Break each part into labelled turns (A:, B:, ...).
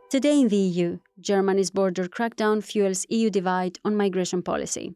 A: Today in the EU, Germany's border crackdown fuels EU divide on migration policy.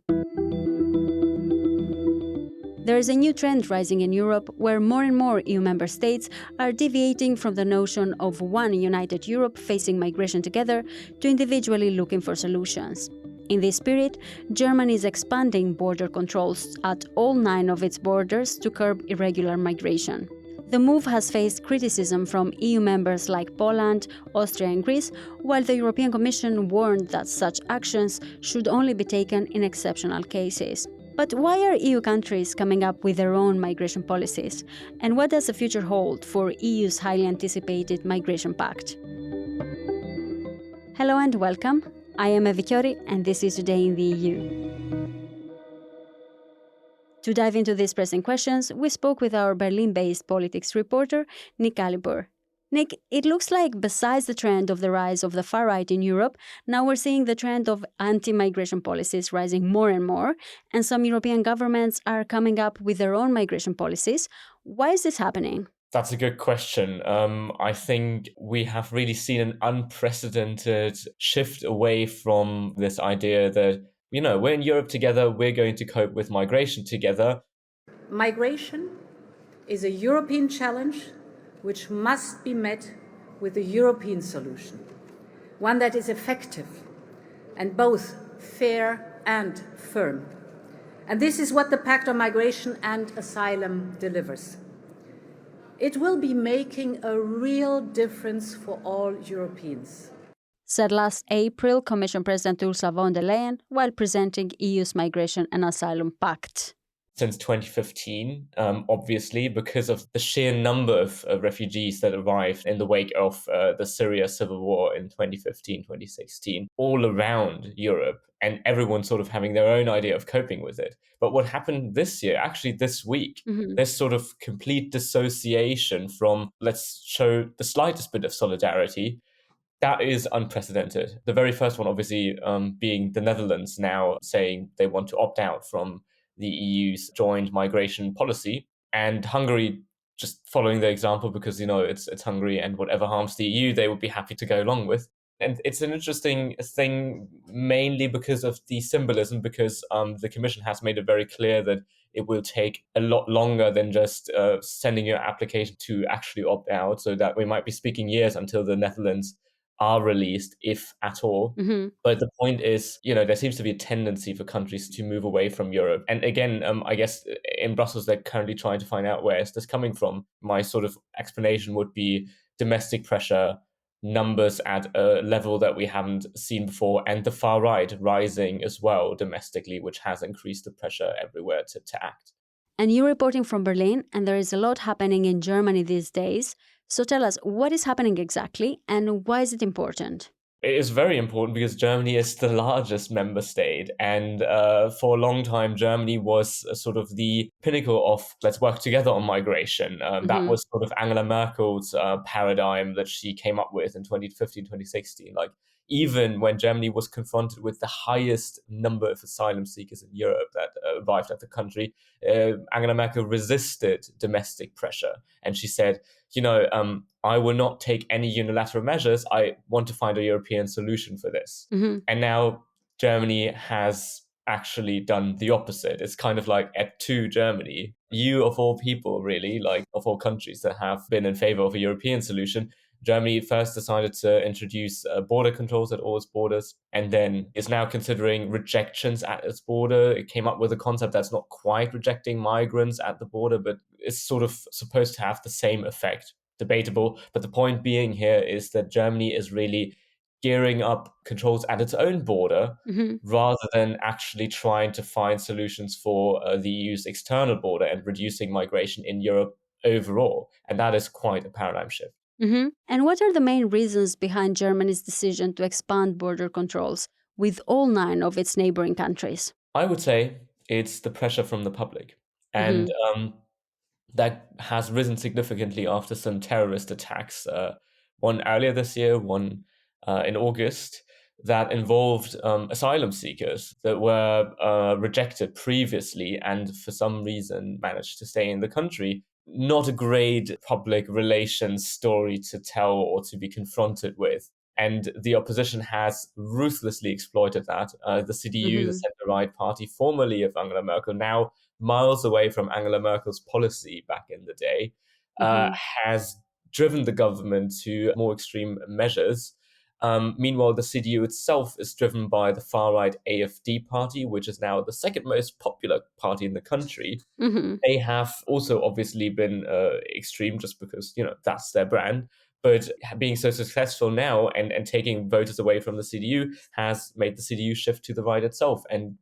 A: There is a new trend rising in Europe where more and more EU member states are deviating from the notion of one united Europe facing migration together to individually looking for solutions. In this spirit, Germany is expanding border controls at all 9 of its borders to curb irregular migration. The move has faced criticism from EU members like Poland, Austria and Greece, while the European Commission warned that such actions should only be taken in exceptional cases. But why are EU countries coming up with their own migration policies? And what does the future hold for EU's highly anticipated migration pact? Hello and welcome. I am Evi Chiori and this is Today in the EU. To dive into these pressing questions, we spoke with our Berlin-based politics reporter, Nick Alipour. Nick, it looks like besides the trend of the rise of the far right in Europe, now we're seeing the trend of anti-migration policies rising more and more, and some European governments are coming up with their own migration policies. Why is this happening?
B: That's a good question. I think we have really seen an unprecedented shift away from this idea that, we're in Europe together, we're going to cope with migration together.
C: Migration is a European challenge which must be met with a European solution, one that is effective and both fair and firm. And this is what the Pact on Migration and Asylum delivers. It will be making a real difference for all Europeans,
A: said last April Commission President Ursula von der Leyen while presenting EU's Migration and Asylum Pact.
B: Since 2015, obviously, because of the sheer number of refugees that arrived in the wake of the Syria civil war in 2015, 2016, all around Europe, and everyone sort of having their own idea of coping with it. But what happened this year, actually this week, this sort of complete dissociation from let's show the slightest bit of solidarity, that is unprecedented. The very first one, obviously, being the Netherlands now saying they want to opt out from the EU's joint migration policy, and Hungary just following the example because, it's Hungary and whatever harms the EU, they would be happy to go along with. And it's an interesting thing, mainly because of the symbolism, because the Commission has made it very clear that it will take a lot longer than just sending your application to actually opt out, so that we might be speaking years until the Netherlands are released, if at all. But the point is, there seems to be a tendency for countries to move away from Europe. And again, I guess in Brussels, they're currently trying to find out where is this coming from. My sort of explanation would be domestic pressure, numbers at a level that we haven't seen before, and the far right rising as well domestically, which has increased the pressure everywhere to act.
A: And you're reporting from Berlin, and there is a lot happening in Germany these days. So tell us, what is happening exactly, and why is it important?
B: It is very important because Germany is the largest member state. And for a long time, Germany was sort of the pinnacle of let's work together on migration. That was sort of Angela Merkel's paradigm that she came up with in 2015, 2016. Like, even when Germany was confronted with the highest number of asylum seekers in Europe that arrived at the country, Angela Merkel resisted domestic pressure. And she said, I will not take any unilateral measures. I want to find a European solution for this. And now Germany has actually done the opposite. It's kind of like to Germany. You, of all people, really, like of all countries that have been in favor of a European solution, Germany first decided to introduce border controls at all its borders, and then is now considering rejections at its border. It came up with a concept that's not quite rejecting migrants at the border, but it's sort of supposed to have the same effect. Debatable, but the point being here is that Germany is really gearing up controls at its own border rather than actually trying to find solutions for the EU's external border and reducing migration in Europe overall. And that is quite a paradigm shift.
A: And what are the main reasons behind Germany's decision to expand border controls with all 9 of its neighboring countries?
B: I would say it's the pressure from the public. And that has risen significantly after some terrorist attacks. One earlier this year, one in August, that involved asylum seekers that were rejected previously and for some reason managed to stay in the country. Not a great public relations story to tell or to be confronted with. And the opposition has ruthlessly exploited that. The CDU, the centre-right party, formerly of Angela Merkel, now miles away from Angela Merkel's policy back in the day, has driven the government to more extreme measures. Meanwhile, the CDU itself is driven by the far-right AfD party, which is now the second most popular party in the country. They have also obviously been extreme just because, that's their brand. But being so successful now and taking voters away from the CDU has made the CDU shift to the right itself. And,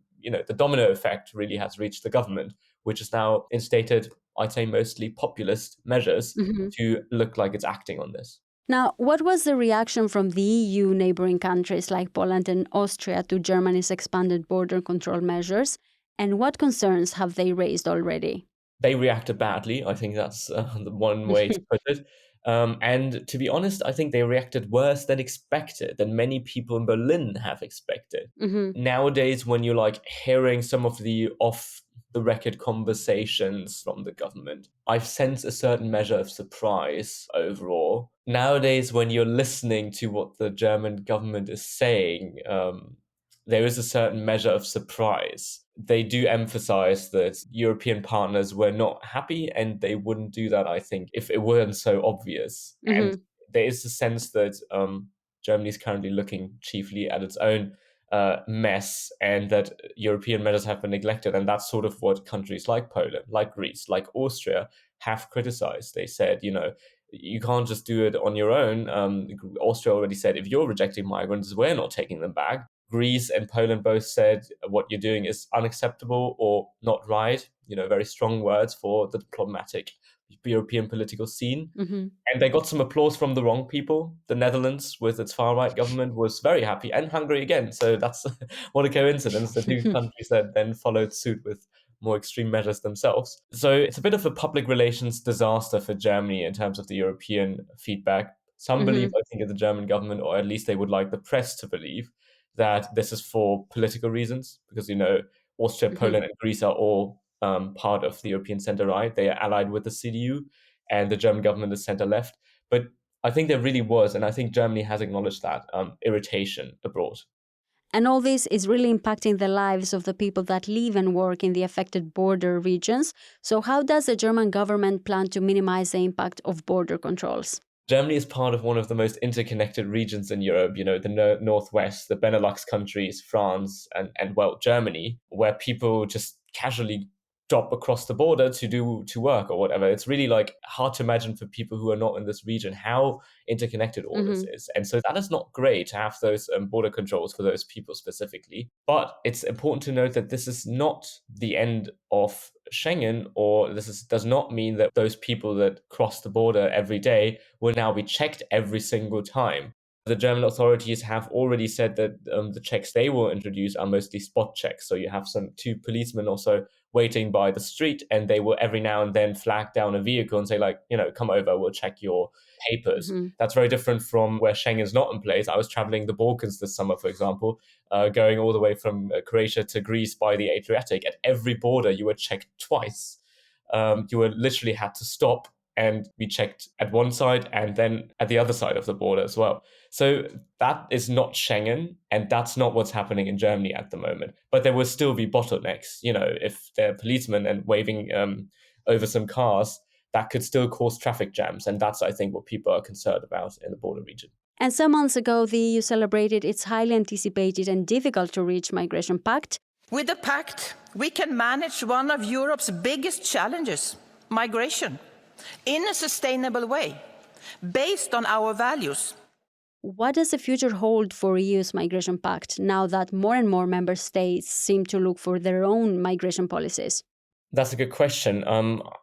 B: the domino effect really has reached the government, which has now instated, I'd say, mostly populist measures to look like it's acting on this.
A: Now, what was the reaction from the EU neighboring countries like Poland and Austria to Germany's expanded border control measures? And what concerns have they raised already?
B: They reacted badly. I think that's the one way to put it. And to be honest, I think they reacted worse than expected, than many people in Berlin have expected. Nowadays, when you're hearing some of the off-the-record conversations from the government, I've sensed a certain measure of surprise overall. Nowadays, when you're listening to what the German government is saying, there is a certain measure of surprise. They do emphasize that European partners were not happy, and they wouldn't do that, I think, if it weren't so obvious. And there is a sense that Germany is currently looking chiefly at its own mess, and that European measures have been neglected. And that's sort of what countries like Poland, like Greece, like Austria have criticized. They said, you can't just do it on your own. Austria already said, if you're rejecting migrants, we're not taking them back. Greece and Poland both said what you're doing is unacceptable or not right. Very strong words for the diplomatic European political scene. And they got some applause from the wrong people. The Netherlands, with its far-right government, was very happy, and Hungary again. So that's what a coincidence. The two countries that then followed suit with more extreme measures themselves. So it's a bit of a public relations disaster for Germany in terms of the European feedback. Some believe, I think, in the German government, or at least they would like the press to believe, that this is for political reasons, because, Austria, Poland, and Greece are all part of the European centre-right. They are allied with the CDU, and the German government is centre-left. But I think there really was, and I think Germany has acknowledged that, irritation abroad.
A: And all this is really impacting the lives of the people that live and work in the affected border regions. So how does the German government plan to minimize the impact of border controls?
B: Germany is part of one of the most interconnected regions in Europe, the Northwest, the Benelux countries, France, and Germany, where people just casually drop across the border to work or whatever. It's really hard to imagine for people who are not in this region how interconnected all this is. And so that is not great to have those border controls for those people specifically. But it's important to note that this is not the end of Schengen, or does not mean that those people that cross the border every day will now be checked every single time. The German authorities have already said that the checks they will introduce are mostly spot checks. So you have two policemen also waiting by the street, and they will every now and then flag down a vehicle and say, come over, we'll check your papers. That's very different from where Schengen is not in place. I was traveling the Balkans this summer, for example, going all the way from Croatia to Greece by the Adriatic. At every border, you were checked twice. You were literally had to stop and be checked at one side and then at the other side of the border as well. So that is not Schengen, and that's not what's happening in Germany at the moment. But there will still be bottlenecks. If there are policemen and waving over some cars, that could still cause traffic jams. And that's, I think, what people are concerned about in the border region.
A: And some months ago, the EU celebrated its highly anticipated and difficult to reach migration pact.
D: With the pact, we can manage one of Europe's biggest challenges, migration, in a sustainable way, based on our values.
A: What does the future hold for EU's migration pact now that more and more member states seem to look for their own migration policies?
B: That's a good question.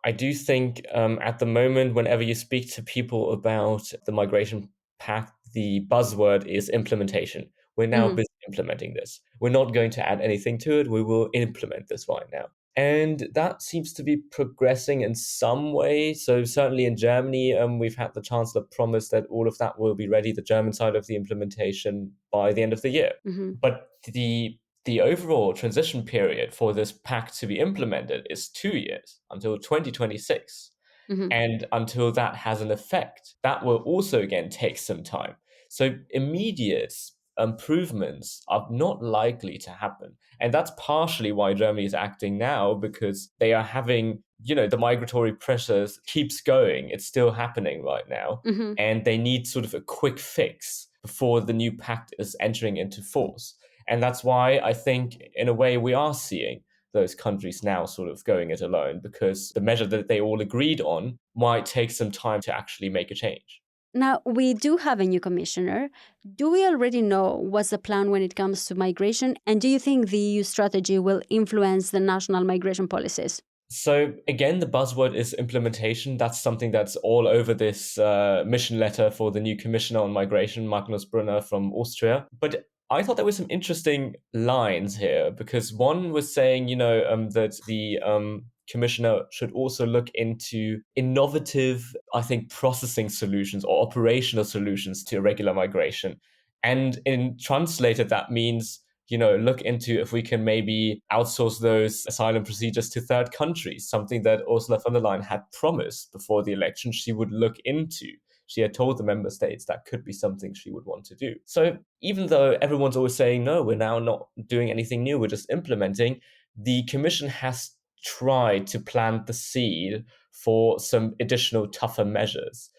B: I do think at the moment, whenever you speak to people about the migration pact, the buzzword is implementation. We're now busy implementing this. We're not going to add anything to it. We will implement this right now. And that seems to be progressing in some way. So certainly in Germany, we've had the Chancellor promise that all of that will be ready, the German side of the implementation, by the end of the year. But the overall transition period for this pact to be implemented is 2 years, until 2026. And until that has an effect, that will also again take some time. So immediate improvements are not likely to happen. And that's partially why Germany is acting now, because they are having, the migratory pressures keeps going. It's still happening right now. And they need sort of a quick fix before the new pact is entering into force. And that's why I think, in a way, we are seeing those countries now sort of going it alone, because the measure that they all agreed on might take some time to actually make a change.
A: Now, we do have a new commissioner. Do we already know what's the plan when it comes to migration? And do you think the EU strategy will influence the national migration policies?
B: So again, the buzzword is implementation. That's something that's all over this mission letter for the new commissioner on migration, Magnus Brunner from Austria. But I thought there were some interesting lines here, because one was saying, that the commissioner should also look into innovative, I think, processing solutions or operational solutions to irregular migration. And in translated, that means, look into if we can maybe outsource those asylum procedures to third countries, something that Ursula von der Leyen had promised before the election she would look into. She had told the member states that could be something she would want to do. So even though everyone's always saying, no, we're now not doing anything new, we're just implementing, the Commission has tried to plant the seed for some additional tougher measures.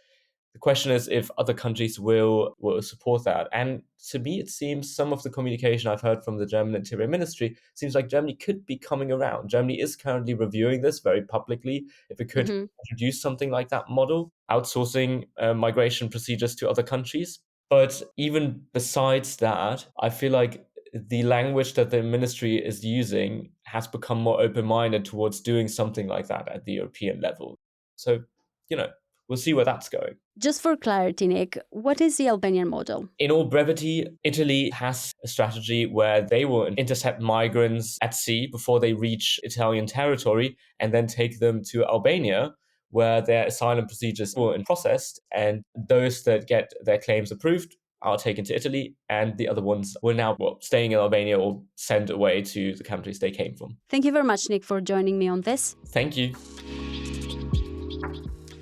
B: The question is if other countries will support that. And to me, it seems some of the communication I've heard from the German Interior Ministry seems like Germany could be coming around. Germany is currently reviewing this very publicly. If it could introduce something like that model, outsourcing migration procedures to other countries. But even besides that, I feel like the language that the ministry is using has become more open-minded towards doing something like that at the European level. So, we'll see where that's going.
A: Just for clarity, Nick, what is the Albanian model?
B: In all brevity, Italy has a strategy where they will intercept migrants at sea before they reach Italian territory and then take them to Albania, where their asylum procedures will be processed, and those that get their claims approved are taken to Italy, and the other ones will now staying in Albania or sent away to the countries they came from.
A: Thank you very much, Nick, for joining me on this.
B: Thank you.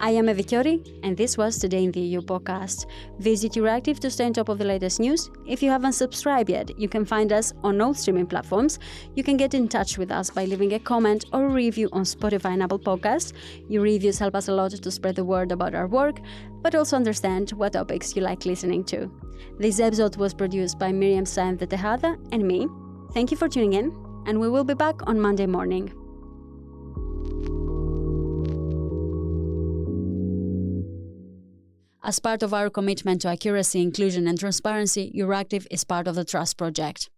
A: I am Eva Chiori, and this was Today in the EU podcast. Visit Euractiv to stay on top of the latest news. If you haven't subscribed yet, you can find us on all streaming platforms. You can get in touch with us by leaving a comment or a review on Spotify and Apple Podcasts. Your reviews help us a lot to spread the word about our work, but also understand what topics you like listening to. This episode was produced by Miriam Sáenz de Tejada and me. Thank you for tuning in, and we will be back on Monday morning. As part of our commitment to accuracy, inclusion and transparency, Euractiv is part of the Trust Project.